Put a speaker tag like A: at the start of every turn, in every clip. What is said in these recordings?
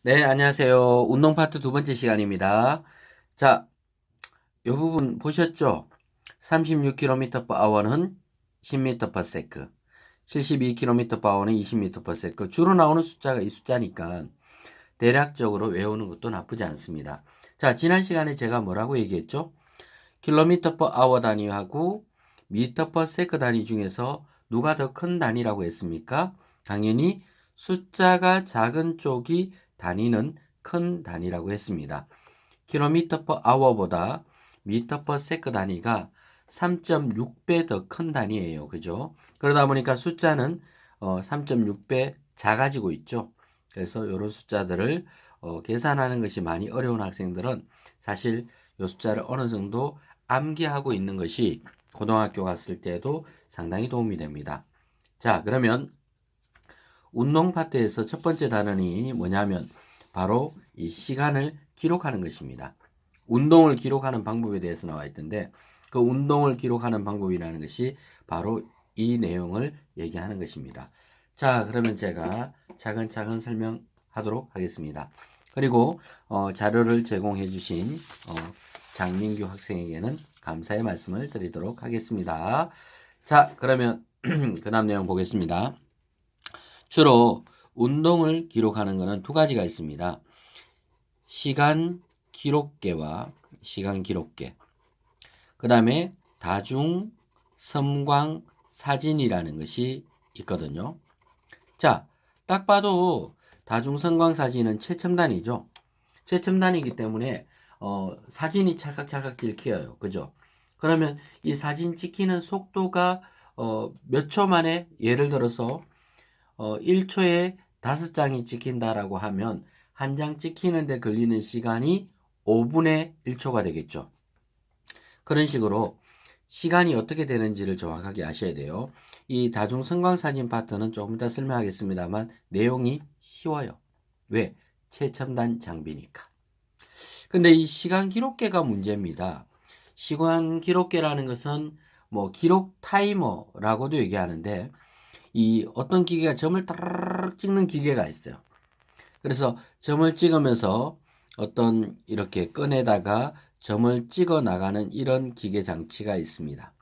A: 네, 안녕하세요. 운동 파트 두 번째 시간입니다. 자, 이 부분 보셨죠? 36km/h는 10m/s, 72km/h는 20m/s. 주로 나오는 숫자가 이 숫자니까 대략적으로 외우는 것도 나쁘지 않습니다. 자, 지난 시간에 제가 뭐라고 얘기했죠? km/h 단위하고 m/s 단위 중에서 누가 더 큰 단위라고 했습니까? 당연히 숫자가 작은 쪽이 단위는 큰 단위라고 했습니다. km/h보다 m/s 단위가 3.6배 더 큰 단위예요. 그죠? 그러다 보니까 숫자는 3.6배 작아지고 있죠. 그래서 이런 숫자들을 계산하는 것이 많이 어려운 학생들은 사실 이 숫자를 어느 정도 암기하고 있는 것이 고등학교 갔을 때도 상당히 도움이 됩니다. 자, 그러면 운동 파트에서 첫 번째 단원이 뭐냐면 바로 이 시간을 기록하는 것입니다. 운동을 기록하는 방법에 대해서 나와 있던데 그 운동을 기록하는 방법이라는 것이 바로 이 내용을 얘기하는 것입니다. 자, 그러면 제가 차근차근 설명하도록 하겠습니다. 그리고 자료를 제공해 주신 장민규 학생에게는 감사의 말씀을 드리도록 하겠습니다. 자, 그러면 그 다음 내용 보겠습니다. 주로 운동을 기록하는 것은 두 가지가 있습니다. 시간 기록계와 시간 기록계. 그 다음에 다중 섬광 사진이라는 것이 있거든요. 자, 딱 봐도 다중 섬광 사진은 최첨단이죠. 최첨단이기 때문에 사진이 찰칵찰칵 찍혀요. 그죠? 그러면 이 사진 찍히는 속도가 몇 초 만에 예를 들어서 1초에 5장이 찍힌다라고 하면 한 장 찍히는데 걸리는 시간이 5분의 1초가 되겠죠. 그런 식으로 시간이 어떻게 되는지를 정확하게 아셔야 돼요. 이 다중 성광사진 파트는 조금 이따 설명하겠습니다만 내용이 쉬워요. 왜? 최첨단 장비니까. 근데 이 시간 기록계가 문제입니다. 시간 기록계라는 것은 뭐 기록 타이머라고도 얘기하는데 이 어떤 기계가 점을 따르르 찍는 기계가 있어요. 그래서 점을 찍으면서 어떤 이렇게 끈에다가 점을 찍어 나가는 이런 기계 장치가 있습니다.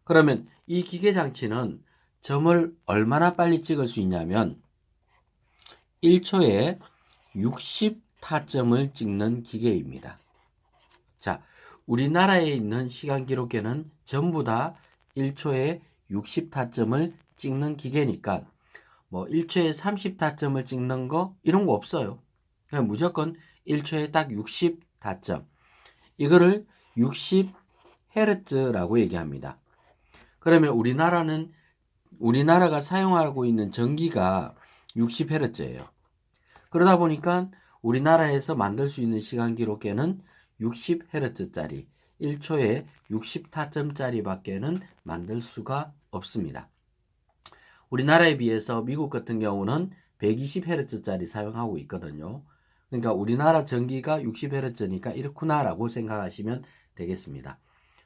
A: 그러면 이 기계 장치는 점을 얼마나 빨리 찍을 수 있냐면 1초에 60타점을 찍는 기계입니다. 자, 우리나라에 있는 시간 기록계는 전부 다 1초에 60타점을 찍는 기계니까 뭐 1초에 30타점을 찍는 거 이런 거 없어요. 그냥 무조건 1초에 딱 60타점. 이거를 60Hz라고 얘기합니다. 그러면 우리나라가 사용하고 있는 전기가 60Hz예요. 그러다 보니까 우리나라에서 만들 수 있는 시간 기록계는 60Hz짜리 1초에 60타점짜리밖에는 만들 수가 없습니다. 우리나라에 비해서 미국 같은 경우는 120Hz짜리 사용하고 있거든요. 그러니까 우리나라 전기가 60Hz니까 이렇구나라고 생각하시면 되겠습니다.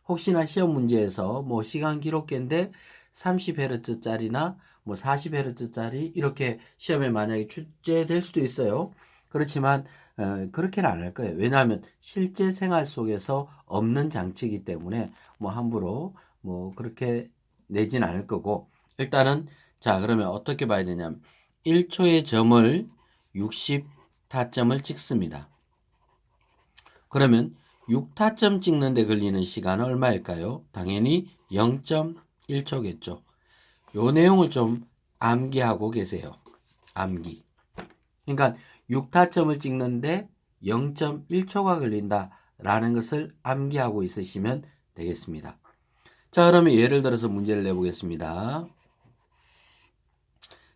A: 혹시나 시험 문제에서 뭐 시간 기록계인데 30Hz짜리나 뭐 40Hz짜리 이렇게 시험에 만약에 출제될 수도 있어요. 그렇지만 그렇게는 안 할 거예요. 왜냐하면 실제 생활 속에서 없는 장치이기 때문에 뭐 함부로 뭐 그렇게 내진 않을 거고 일단은 자, 그러면 어떻게 봐야 되냐면 1초의 점을 60타점을 찍습니다. 그러면 6타점 찍는데 걸리는 시간은 얼마일까요? 당연히 0.1초겠죠. 요 내용을 좀 암기하고 계세요. 암기. 그러니까 6타점을 찍는데 0.1초가 걸린다라는 것을 암기하고 있으시면 되겠습니다. 자, 그러면 예를 들어서 문제를 내보겠습니다.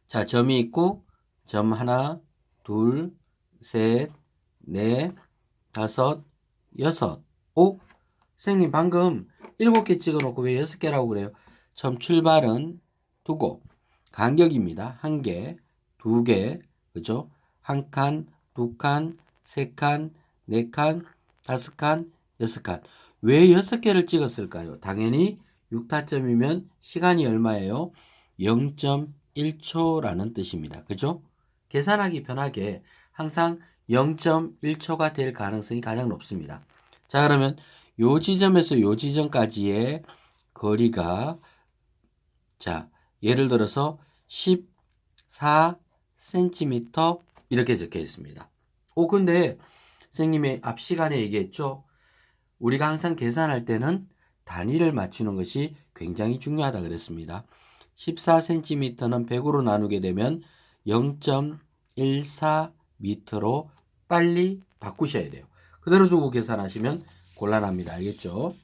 A: 자, 점이 있고 점 하나, 둘, 셋, 넷, 다섯, 여섯. 오? 선생님 방금 7개 찍어놓고 왜 6개라고 그래요? 점 출발은 두고 간격입니다. 1개, 2개, 그죠? 1칸, 2칸, 3칸, 4칸, 5칸, 6칸. 왜 6개를 찍었을까요? 당연히 6타점이면 시간이 얼마예요? 0.1초라는 뜻입니다. 그죠? 계산하기 편하게 항상 0.1초가 될 가능성이 가장 높습니다. 자, 그러면 요 지점에서 요 지점까지의 거리가, 자, 예를 들어서 14cm 이렇게 적혀 있습니다. 근데 선생님이 앞 시간에 얘기했죠. 우리가 항상 계산할 때는 단위를 맞추는 것이 굉장히 중요하다 그랬습니다. 14cm는 100으로 나누게 되면 0.14m로 빨리 바꾸셔야 돼요. 그대로 두고 계산하시면 곤란합니다. 알겠죠?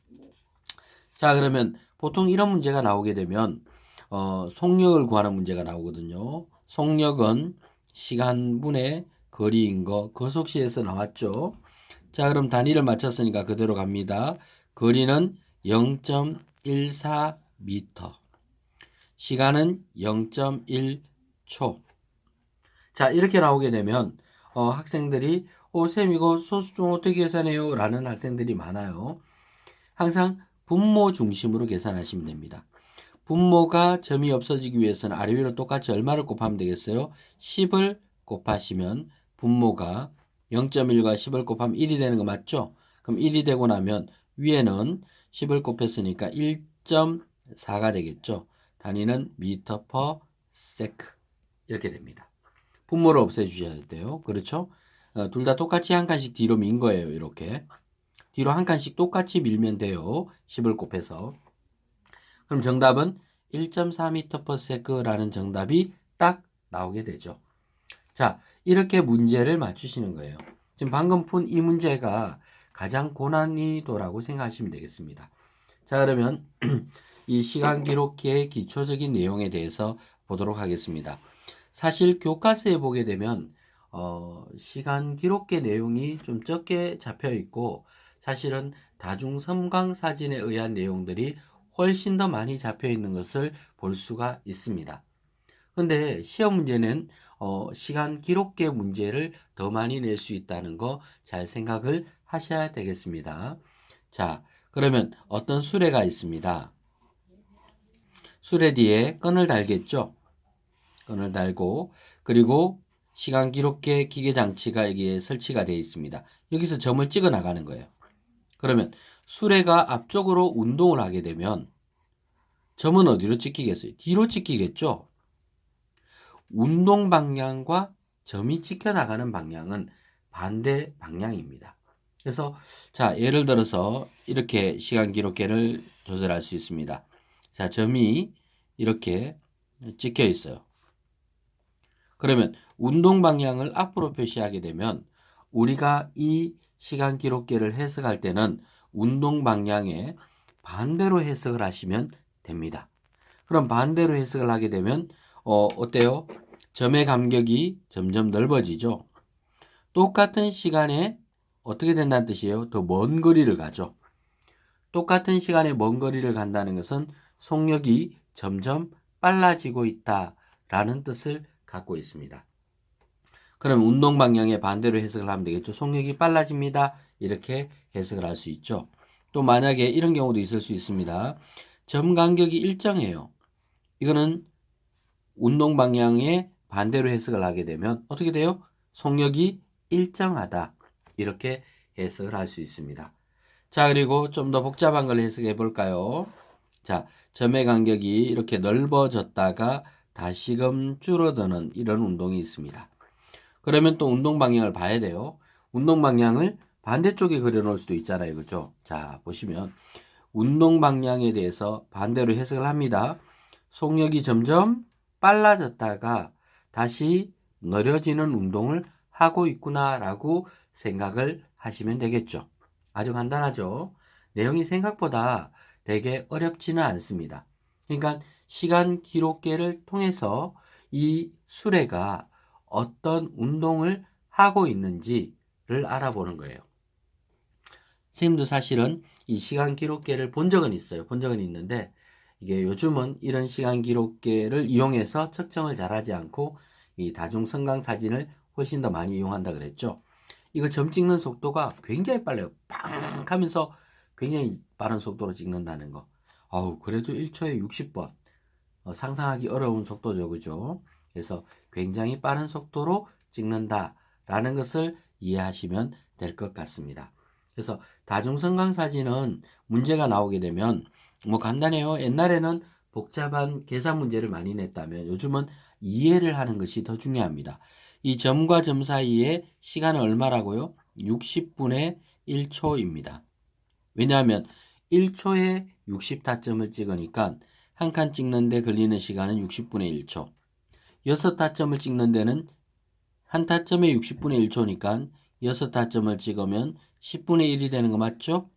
A: 자, 그러면 보통 이런 문제가 나오게 되면 속력을 구하는 문제가 나오거든요. 속력은 시간분의 거리인 거 거속시에서 나왔죠. 자, 그럼 단위를 맞췄으니까 그대로 갑니다. 거리는 0.14m, 시간은 0.1초. 자, 이렇게 나오게 되면 학생들이 쌤 이거 소수 좀 어떻게 계산해요? 라는 학생들이 많아요. 항상 분모 중심으로 계산하시면 됩니다. 분모가 점이 없어지기 위해서는 아래 위로 똑같이 얼마를 곱하면 되겠어요? 10을 곱하시면 분모가 0.1과 10을 곱하면 1이 되는 거 맞죠? 그럼 1이 되고 나면 위에는 10을 곱했으니까 1.4가 되겠죠? 단위는 미터 퍼 세크 이렇게 됩니다. 분모를 없애주셔야 돼요. 그렇죠? 둘 다 똑같이 한 칸씩 뒤로 민 거예요. 이렇게. 뒤로 한 칸씩 똑같이 밀면 돼요. 10을 곱해서. 그럼 정답은 1.4m/s라는 정답이 딱 나오게 되죠. 자, 이렇게 문제를 맞추시는 거예요. 지금 방금 푼 이 문제가 가장 고난이도라고 생각하시면 되겠습니다. 자, 그러면 이 시간 기록기의 기초적인 내용에 대해서 보도록 하겠습니다. 사실 교과서에 보게 되면 시간 기록계 내용이 좀 적게 잡혀 있고 사실은 다중 섬광 사진에 의한 내용들이 훨씬 더 많이 잡혀 있는 것을 볼 수가 있습니다. 근데 시험 문제는 시간 기록계 문제를 더 많이 낼 수 있다는 거 잘 생각을 하셔야 되겠습니다. 자, 그러면 어떤 수레가 있습니다. 수레 뒤에 끈을 달겠죠. 끈을 달고 그리고 시간 기록계 기계 장치가 여기에 설치가 되어 있습니다. 여기서 점을 찍어 나가는 거예요. 그러면 수레가 앞쪽으로 운동을 하게 되면 점은 어디로 찍히겠어요? 뒤로 찍히겠죠? 운동 방향과 점이 찍혀 나가는 방향은 반대 방향입니다. 그래서 자, 예를 들어서 이렇게 시간 기록계를 조절할 수 있습니다. 자, 점이 이렇게 찍혀 있어요. 그러면 운동 방향을 앞으로 표시하게 되면 우리가 이 시간 기록계를 해석할 때는 운동 방향에 반대로 해석을 하시면 됩니다. 그럼 반대로 해석을 하게 되면 어때요? 점의 간격이 점점 넓어지죠. 똑같은 시간에 어떻게 된다는 뜻이에요? 더 먼 거리를 가죠. 똑같은 시간에 먼 거리를 간다는 것은 속력이 점점 빨라지고 있다라는 뜻을 갖고 있습니다. 그럼 운동 방향의 반대로 해석을 하면 되겠죠. 속력이 빨라집니다. 이렇게 해석을 할 수 있죠. 또 만약에 이런 경우도 있을 수 있습니다. 점 간격이 일정해요. 이거는 운동 방향의 반대로 해석을 하게 되면 어떻게 돼요? 속력이 일정하다. 이렇게 해석을 할 수 있습니다. 자, 그리고 좀 더 복잡한 걸 해석해 볼까요? 자, 점의 간격이 이렇게 넓어졌다가 다시금 줄어드는 이런 운동이 있습니다. 그러면 또 운동 방향을 봐야 돼요. 운동 방향을 반대쪽에 그려놓을 수도 있잖아요. 그죠? 자, 보시면 운동 방향에 대해서 반대로 해석을 합니다. 속력이 점점 빨라졌다가 다시 느려지는 운동을 하고 있구나라고 생각을 하시면 되겠죠. 아주 간단하죠. 내용이 생각보다 되게 어렵지는 않습니다. 그러니까 시간 기록계를 통해서 이 수레가 어떤 운동을 하고 있는지를 알아보는 거예요. 선생님도 사실은 이 시간 기록계를 본 적은 있어요. 본 적은 있는데 이게 요즘은 이런 시간 기록계를 이용해서 측정을 잘하지 않고 이 다중 성강 사진을 훨씬 더 많이 이용한다 그랬죠. 이거 점 찍는 속도가 굉장히 빨라요. 팡 하면서 굉장히 빠른 속도로 찍는다는 거. 그래도 1초에 60번. 상상하기 어려운 속도죠. 그죠? 그래서 굉장히 빠른 속도로 찍는다라는 것을 이해하시면 될 것 같습니다. 그래서 다중성강 사진은 문제가 나오게 되면 뭐 간단해요. 옛날에는 복잡한 계산 문제를 많이 냈다면 요즘은 이해를 하는 것이 더 중요합니다. 이 점과 점 사이의 시간은 얼마라고요? 60분의 1초입니다. 왜냐하면 1초에 60타점을 찍으니까 한 칸 찍는데 걸리는 시간은 60분의 1초. 6타점을 찍는 데는 한 타점에 60분의 1초니까 6타점을 찍으면 10분의 1이 되는 거 맞죠?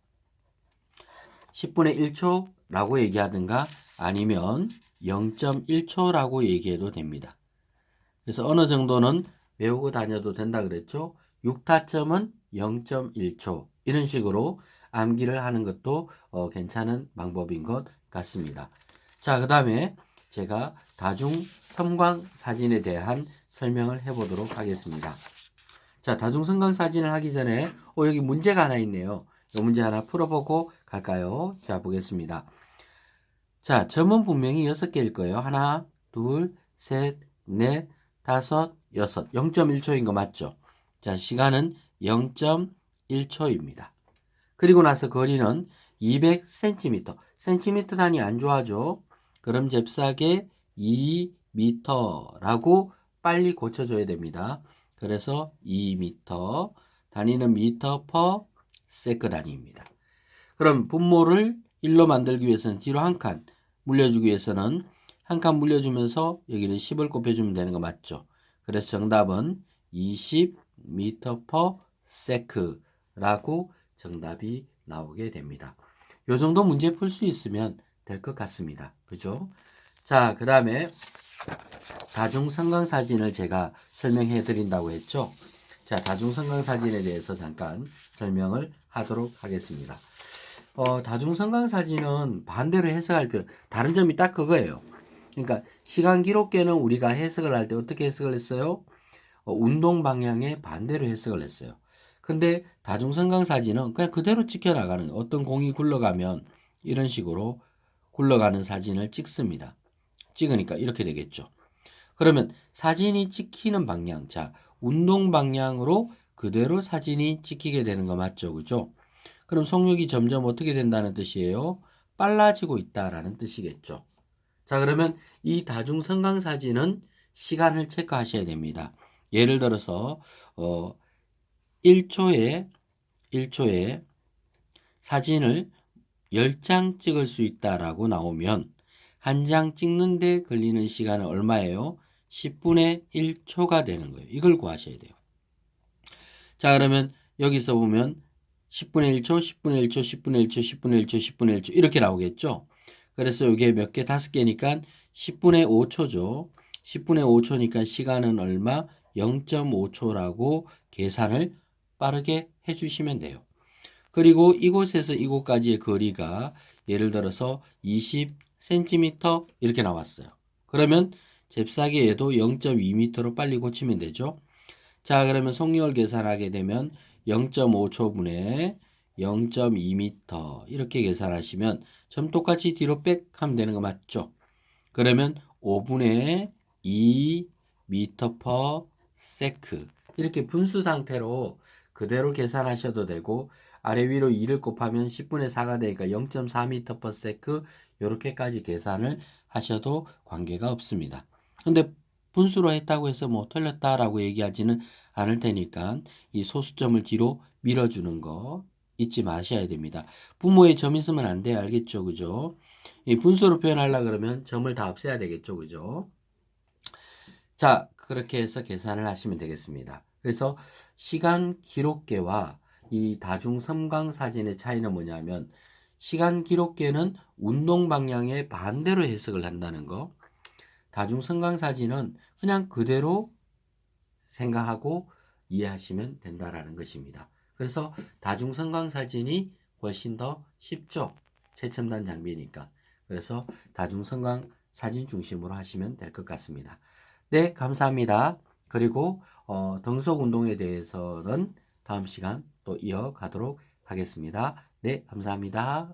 A: 10분의 1초라고 얘기하든가 아니면 0.1초라고 얘기해도 됩니다. 그래서 어느 정도는 외우고 다녀도 된다 그랬죠? 6타점은 0.1초 이런 식으로 암기를 하는 것도 괜찮은 방법인 것 같습니다. 자, 그 다음에 제가 다중 섬광 사진에 대한 설명을 해보도록 하겠습니다. 자, 다중 섬광 사진을 하기 전에 여기 문제가 하나 있네요. 이 문제 하나 풀어보고 갈까요? 자, 보겠습니다. 자, 점은 분명히 6개일 거예요. 하나, 둘, 셋, 넷, 다섯, 여섯. 0.1초인 거 맞죠? 자, 시간은 0.1초입니다. 그리고 나서 거리는 200cm. cm 단위 안 좋아하죠? 그럼 잽싸게 2m라고 빨리 고쳐줘야 됩니다. 그래서 2m. 단위는 미터 퍼 세컨 단위입니다. 그럼 분모를 1로 만들기 위해서는 뒤로 한 칸 물려주기 위해서는 한 칸 물려주면서 여기는 10을 곱해주면 되는 거 맞죠? 그래서 정답은 20m per sec라고 정답이 나오게 됩니다. 요 정도 문제 풀 수 있으면 될 것 같습니다. 그죠? 자, 그 다음에 다중성광사진을 제가 설명해 드린다고 했죠? 자, 다중성광사진에 대해서 잠깐 설명을 하도록 하겠습니다. 다중성광사진은 반대로 해석할 필요, 다른 점이 딱 그거예요. 그러니까 시간 기록계는 우리가 해석을 할 때 어떻게 해석을 했어요? 운동 방향에 반대로 해석을 했어요. 근데 다중성광사진은 그냥 그대로 찍혀 나가는, 어떤 공이 굴러가면 이런 식으로 굴러가는 사진을 찍습니다. 찍으니까 이렇게 되겠죠. 그러면 사진이 찍히는 방향, 자, 운동 방향으로 그대로 사진이 찍히게 되는 거 맞죠? 그죠? 그럼 속력이 점점 어떻게 된다는 뜻이에요? 빨라지고 있다라는 뜻이겠죠. 자, 그러면 이 다중성광 사진은 시간을 체크하셔야 됩니다. 예를 들어서 1초에 사진을 10장 찍을 수 있다라고 나오면 한 장 찍는데 걸리는 시간은 얼마예요? 10분의 1초가 되는 거예요. 이걸 구하셔야 돼요. 자, 그러면 여기서 보면 10분의 1초, 10분의 1초, 10분의 1초, 10분의 1초, 10분의 1초 이렇게 나오겠죠. 그래서 이게 몇 개? 5개니까 10분의 5초죠. 10분의 5초니까 시간은 얼마? 0.5초라고 계산을 빠르게 해주시면 돼요. 그리고 이곳에서 이곳까지의 거리가 예를 들어서 20cm 이렇게 나왔어요. 그러면 잽싸게 얘도 0.2m로 빨리 고치면 되죠. 자, 그러면 속력을 계산하게 되면 0.5초분에 0.2m 이렇게 계산하시면 점 똑같이 뒤로 백 하면 되는 거 맞죠? 그러면 5분의 2m per sec 이렇게 분수 상태로 그대로 계산하셔도 되고 아래 위로 2를 곱하면 10분의 4가 되니까 0.4m per sec 이렇게까지 계산을 하셔도 관계가 없습니다. 근데 분수로 했다고 해서 뭐 틀렸다라고 얘기하지는 않을 테니까 이 소수점을 뒤로 밀어주는 거 잊지 마셔야 됩니다. 분모에 점 있으면 안 돼요. 알겠죠? 그죠? 이 분수로 표현하려 그러면 점을 다 없애야 되겠죠? 그죠? 자, 그렇게 해서 계산을 하시면 되겠습니다. 그래서 시간 기록계와 이 다중 섬광 사진의 차이는 뭐냐면 시간 기록계는 운동 방향에 반대로 해석을 한다는 거. 다중 섬광 사진은 그냥 그대로 생각하고 이해하시면 된다라는 것입니다. 그래서 다중 섬광 사진이 훨씬 더 쉽죠. 최첨단 장비니까. 그래서 다중 섬광 사진 중심으로 하시면 될 것 같습니다. 네, 감사합니다. 그리고 등속 운동에 대해서는 다음 시간 또 이어가도록 하겠습니다. 네, 감사합니다.